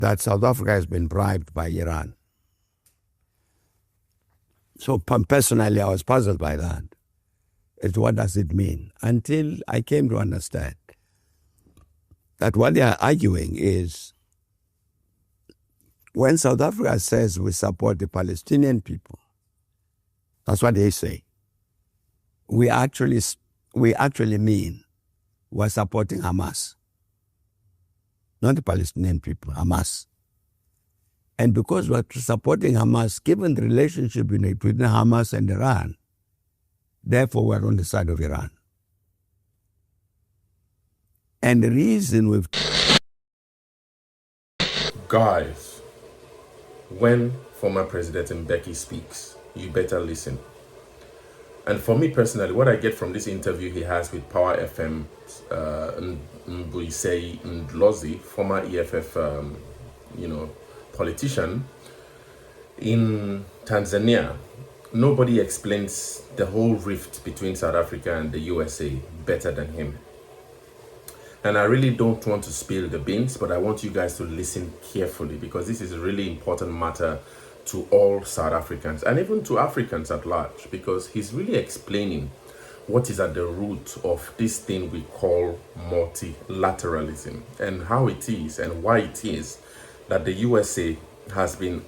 that South Africa has been bribed by Iran. So personally, I was puzzled by that. What does it mean? Until I came to understand that what they are arguing is when South Africa says we support the Palestinian people, that's what they say. We actually mean we're supporting Hamas, not the Palestinian people, Hamas. And because we're supporting Hamas, given the relationship between Hamas and Iran, therefore we're on the side of Iran. And the reason we've... Guys, when former President Mbeki speaks, you better listen. And for me personally, what I get from this interview he has with Power FM, Mbuyisei Ndlozi, former EFF, politician in Tanzania, nobody explains the whole rift between South Africa and the USA better than him. And I really don't want to spill the beans, but I want you guys to listen carefully because this is a really important matter to all South Africans and even to Africans at large, because he's really explaining what is at the root of this thing we call multilateralism and how it is and why it is that the USA has been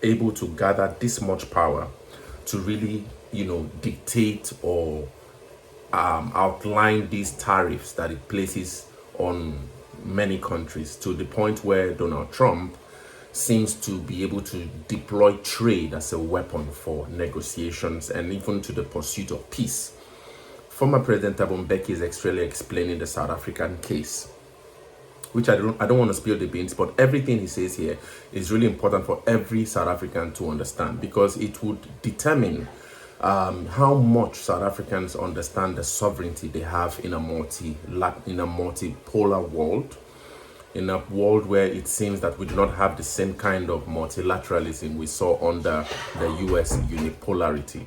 able to gather this much power to really, dictate or outline these tariffs that it places on many countries, to the point where Donald Trump seems to be able to deploy trade as a weapon for negotiations and even to the pursuit of peace. Former President Thabo Mbeki is actually explaining the South African case, which I don't want to spill the beans, but everything he says here is really important for every South African to understand, because it would determine how much South Africans understand the sovereignty they have in a multipolar world, in a world where it seems that we do not have the same kind of multilateralism we saw under the US unipolarity.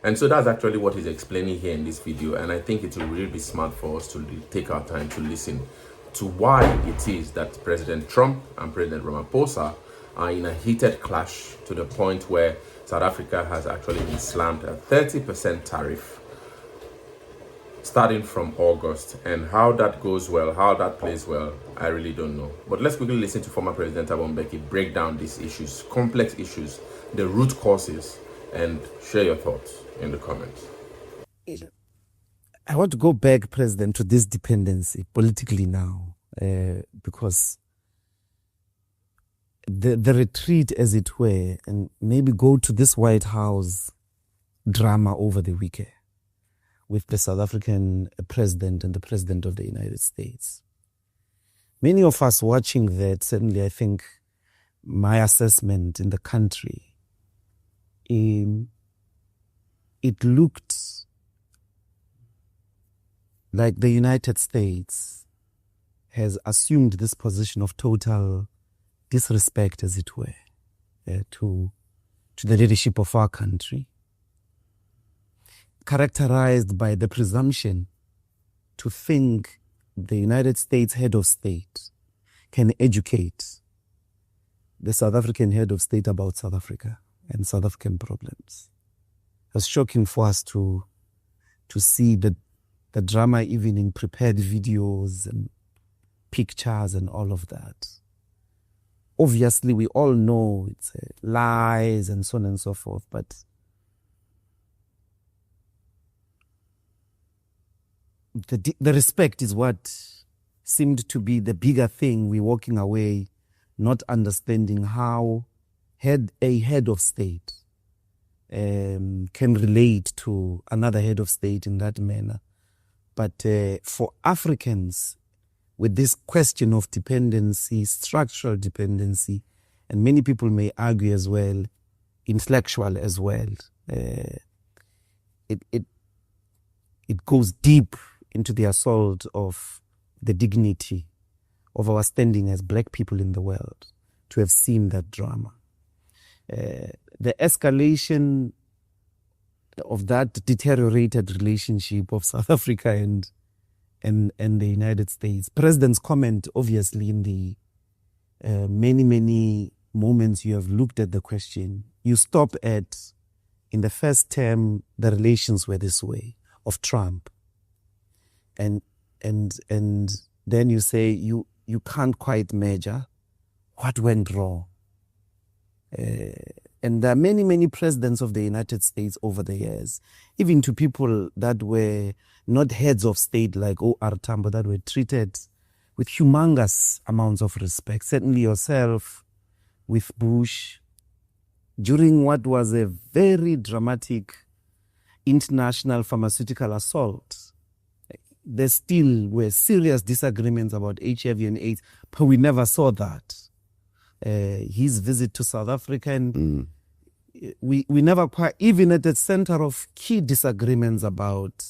And so that's actually what he's explaining here in this video, and I think it will really be smart for us to take our time to listen to why it is that President Trump and President Ramaphosa are in a heated clash, to the point where South Africa has actually been slammed a 30% tariff starting from August. And how that goes well, how that plays well, I really don't know. But let's quickly listen to former President Thabo Mbeki break down these issues, complex issues, the root causes, and share your thoughts in the comments. I want to go back, President, to this dependency politically now, because the retreat, as it were, and maybe go to this White House drama over the weekend with the South African president and the president of the United States. Many of us watching that, certainly I think my assessment in the country, it looked like the United States has assumed this position of total disrespect, as it were, to the leadership of our country, characterized by the presumption to think the United States head of state can educate the South African head of state about South Africa and South African problems. It was shocking for us to see the drama even in prepared videos and pictures and all of that. Obviously, we all know it's lies and so on and so forth, but the respect is what seemed to be the bigger thing. We're walking away not understanding how a head of state can relate to another head of state in that manner. But for Africans, with this question of dependency, structural dependency, and many people may argue as well, intellectual as well, it goes deep into the assault of the dignity of our standing as black people in the world, to have seen that drama. The escalation of that deteriorated relationship of South Africa and the United States. President's comment, obviously, in the many moments you have looked at the question. You stop at, in the first term, the relations were this way of Trump. And then you say you can't quite measure what went wrong. And there are many presidents of the United States over the years, even to people that were not heads of state like O.R. Tambo, that were treated with humongous amounts of respect. Certainly yourself with Bush, during what was a very dramatic international pharmaceutical assault. There still were serious disagreements about HIV and AIDS, but we never saw that. His visit to South Africa, and we never quite, even at the center of key disagreements about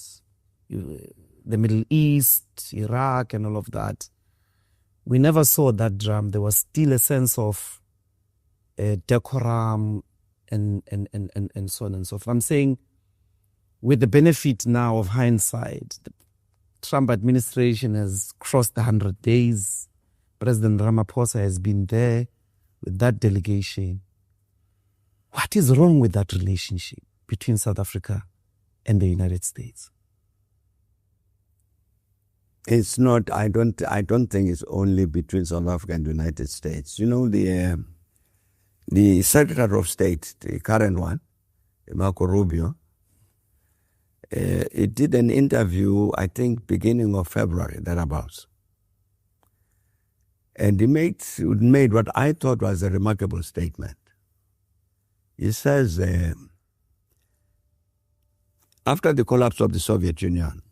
the Middle East, Iraq, and all of that, we never saw that drum. There was still a sense of decorum and so on and so forth. I'm saying, with the benefit now of hindsight, the Trump administration has crossed the 100 days. President Ramaphosa has been there with that delegation. What is wrong with that relationship between South Africa and the United States? It's not, I don't think it's only between South Africa and the United States. You know, the Secretary of State, the current one, Marco Rubio, he did an interview, I think, beginning of February, thereabouts. And he made what I thought was a remarkable statement. He says, after the collapse of the Soviet Union,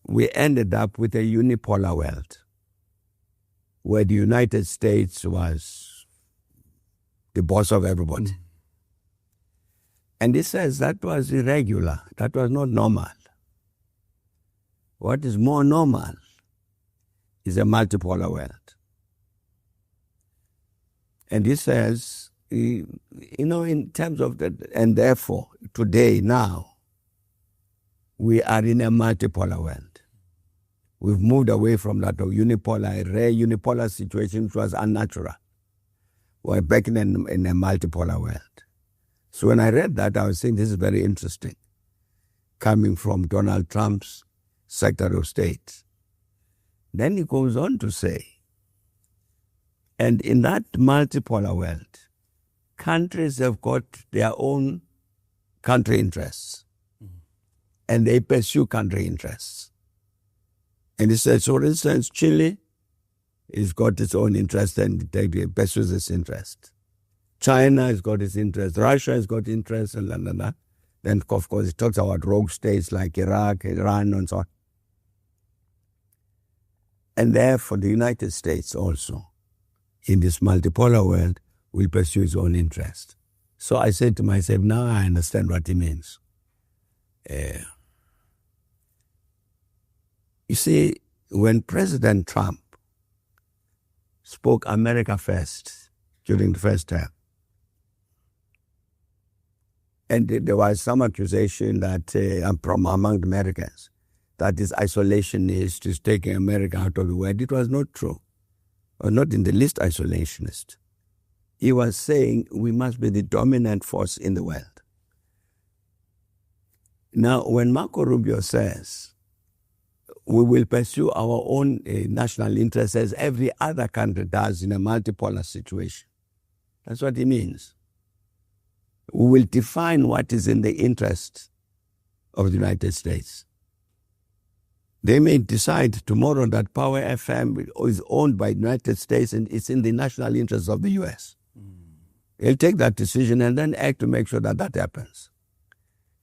we ended up with a unipolar world where the United States was the boss of everybody. And he says that was irregular, that was not normal. What is more normal is a multipolar world. And he says, you know, in terms of that, and therefore, today, now, we are in a multipolar world. We've moved away from that unipolar, a rare unipolar situation which was unnatural. We're back in a multipolar world. So when I read that, I was saying this is very interesting, coming from Donald Trump's Secretary of State. Then he goes on to say, and in that multipolar world, countries have got their own country interests, and they pursue country interests. And he says, so for instance, Chile has got its own interest and it pursues its interest. China has got its interest, Russia has got interest, and that. Then, of course, it talks about rogue states like Iraq, Iran, and so on. And therefore, the United States also, in this multipolar world, will pursue its own interest. So I said to myself, now I understand what he means. You see, when President Trump spoke America first during the first term, and there was some accusation that from among the Americans that is isolationist, is taking America out of the world. It was not true, or not in the least isolationist. He was saying we must be the dominant force in the world. Now, when Marco Rubio says we will pursue our own national interests as every other country does in a multipolar situation, that's what he means. We will define what is in the interest of the United States. They may decide tomorrow that Power FM is owned by the United States and it's in the national interest of the U.S. They'll take that decision and then act to make sure that that happens.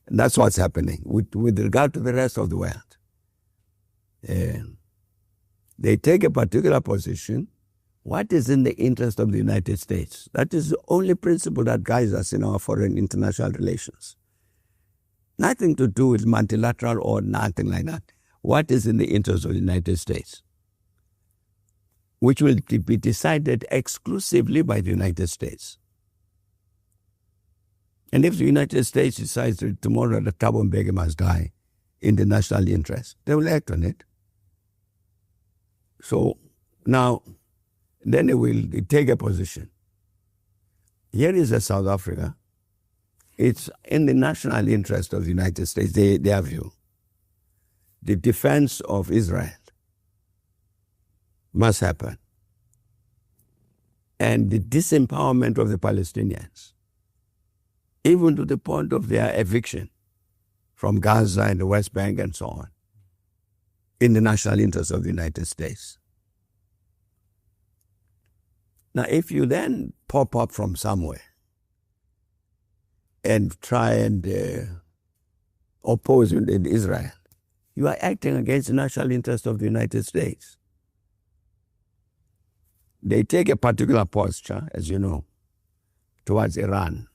And that's what's happening with regard to the rest of the world. They take a particular position. What is in the interest of the United States? That is the only principle that guides us in our foreign international relations. Nothing to do with multilateral or nothing like that. What is in the interest of the United States? Which will be decided exclusively by the United States. And if the United States decides that tomorrow that Thabo Mbeki must die in the national interest, they will act on it. So now, Then they will take a position. Here is a South Africa. It's in the national interest of the United States, their view. The defense of Israel must happen. And the disempowerment of the Palestinians, even to the point of their eviction from Gaza and the West Bank and so on, in the national interest of the United States. Now, if you then pop up from somewhere and try and oppose in Israel, you are acting against the national interest of the United States. They take a particular posture, as you know, towards Iran.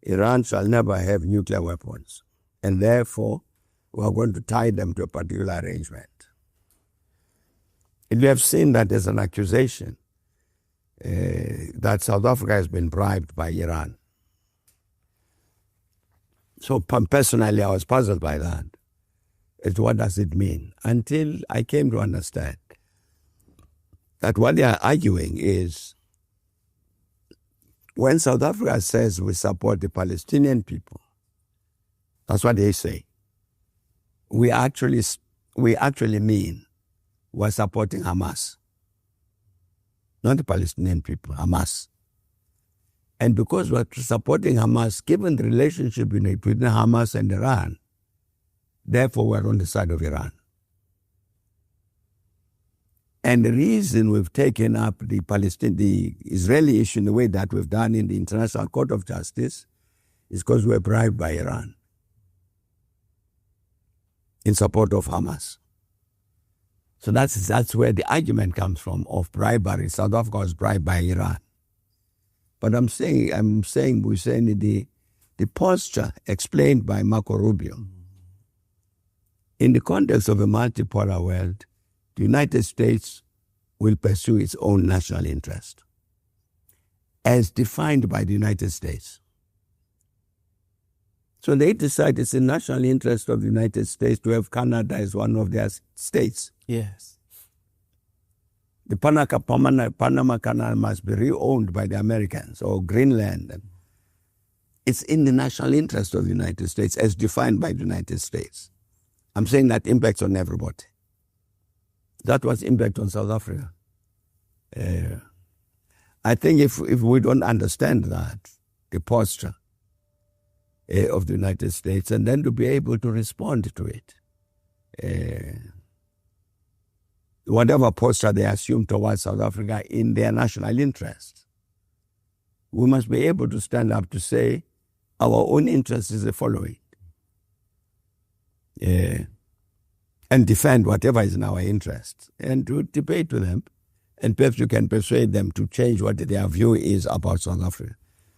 Iran shall never have nuclear weapons, and therefore we are going to tie them to a particular arrangement. And we have seen that as an accusation that South Africa has been bribed by Iran. So personally, I was puzzled by that. What does it mean? Until I came to understand that what they are arguing is when South Africa says we support the Palestinian people, that's what they say. We actually mean we're supporting Hamas, not the Palestinian people, Hamas. And because we're supporting Hamas, given the relationship between Hamas and Iran, therefore we're on the side of Iran. And the reason we've taken up the Israeli issue in the way that we've done in the International Court of Justice is because we're bribed by Iran in support of Hamas. So that's where the argument comes from of bribery. South Africa was bribed by Iran. But we're saying the posture explained by Marco Rubio. In the context of a multipolar world, the United States will pursue its own national interest as defined by the United States. So they decide it's the national interest of the United States to have Canada as one of their states. Yes. The Panama Canal must be re-owned by the Americans or Greenland. It's in the national interest of the United States as defined by the United States. I'm saying that impacts on everybody. That was impact on South Africa. I think if we don't understand that, the posture of the United States, and then to be able to respond to it, whatever posture they assume towards South Africa in their national interest, we must be able to stand up to say our own interest is the following. And defend whatever is in our interest, and to debate with them, and perhaps you can persuade them to change what their view is about South Africa.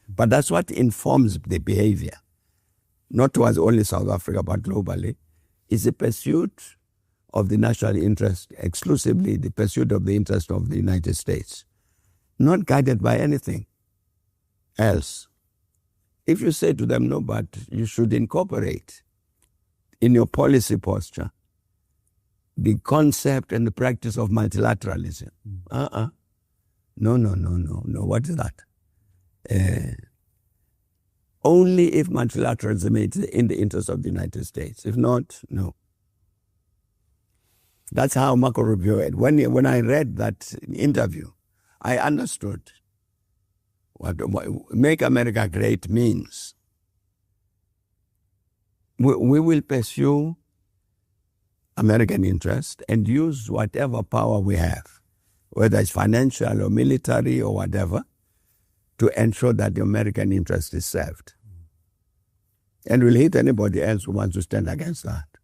But that's what informs the behavior, not towards only South Africa, but globally, is the pursuit of the national interest, exclusively the pursuit of the interest of the United States, not guided by anything else. If you say to them, no, but you should incorporate in your policy posture the concept and the practice of multilateralism. No. What is that? Only if multilateralism is in the interest of the United States. If not, no. That's how Marco Rubio had. When I read that interview, I understood what Make America Great means. We will pursue American interest and use whatever power we have, whether it's financial or military or whatever, to ensure that the American interest is served. And we'll hit anybody else who wants to stand against that.